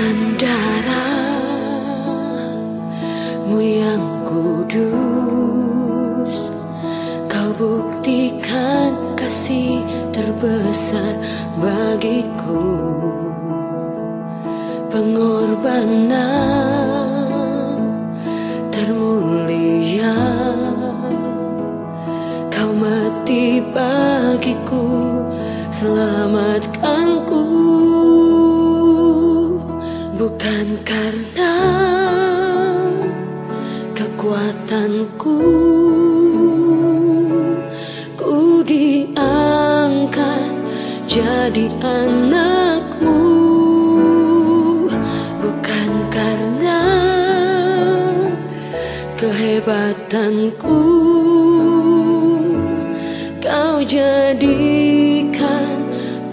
Dengan darahmu yang kudus, kau buktikan kasih terbesar bagiku. Pengorbanan termulia, kau mati bagiku, selamatkanku. Bukan karena kekuatanku ku diangkat jadi anakmu, bukan karena kehebatanku kau jadikan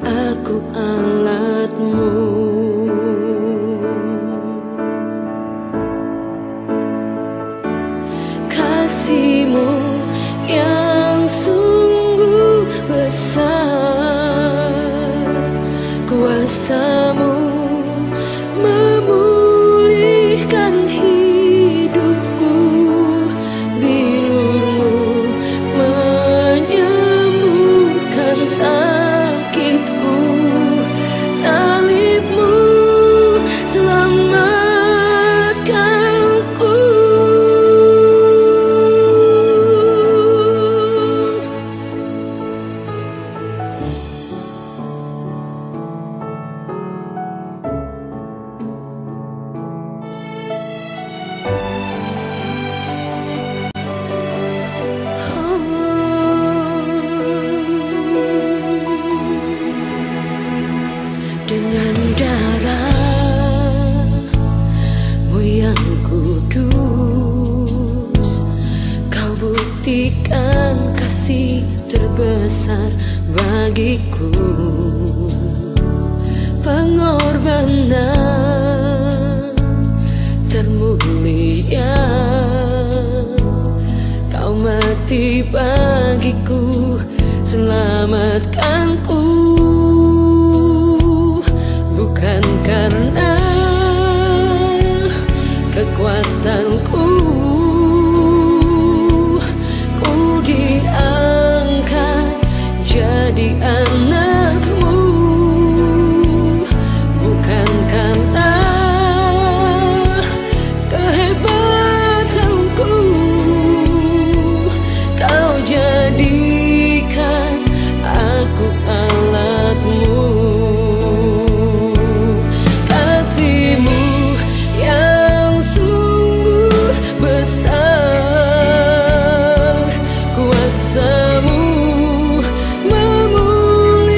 aku alatmu. Kasih-Mu yang sungguh besar, kuasa-Mu memulihkan hidupku, bilur-Mu menyembuhkan sakitku, salib-Mu selamatkanku. Dengan darah-Mu yang kudus, kau buktikan kasih terbesar bagiku. Pengorbanan termulia, kau mati bagiku, selamatkanku. Bukan karena kekuatanku ku diangkat jadi anakmu, bukan karena kehebatanku kau jadikan aku alatmu. Kuasa-Mu memulihkan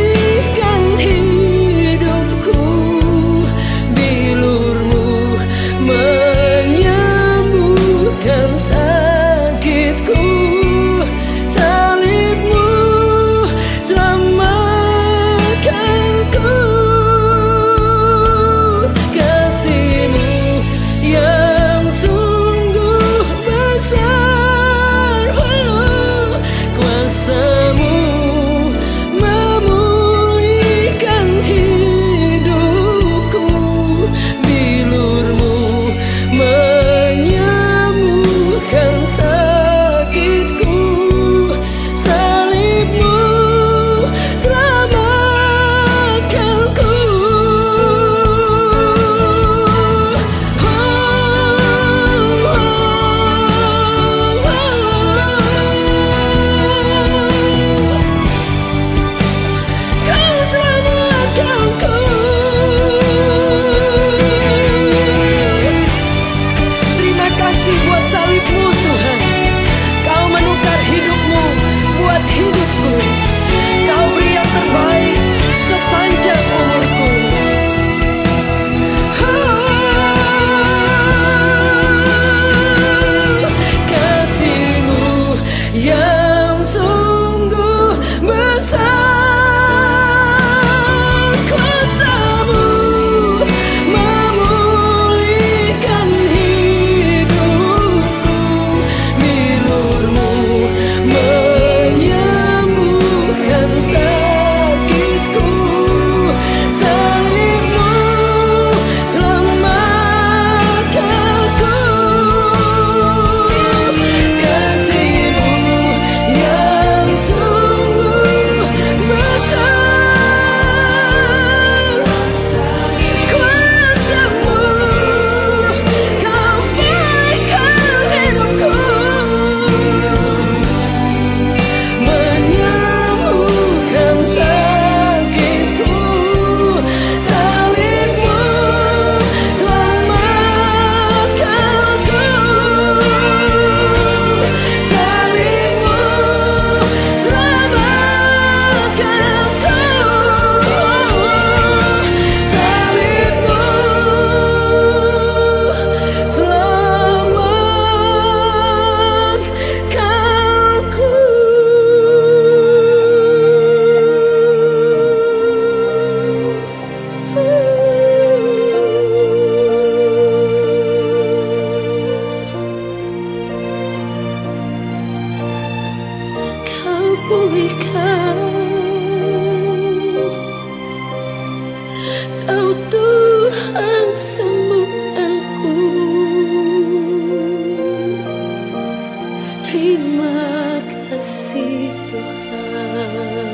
pulihkan. Kau Tuhan sembuhanku. Terima kasih Tuhan.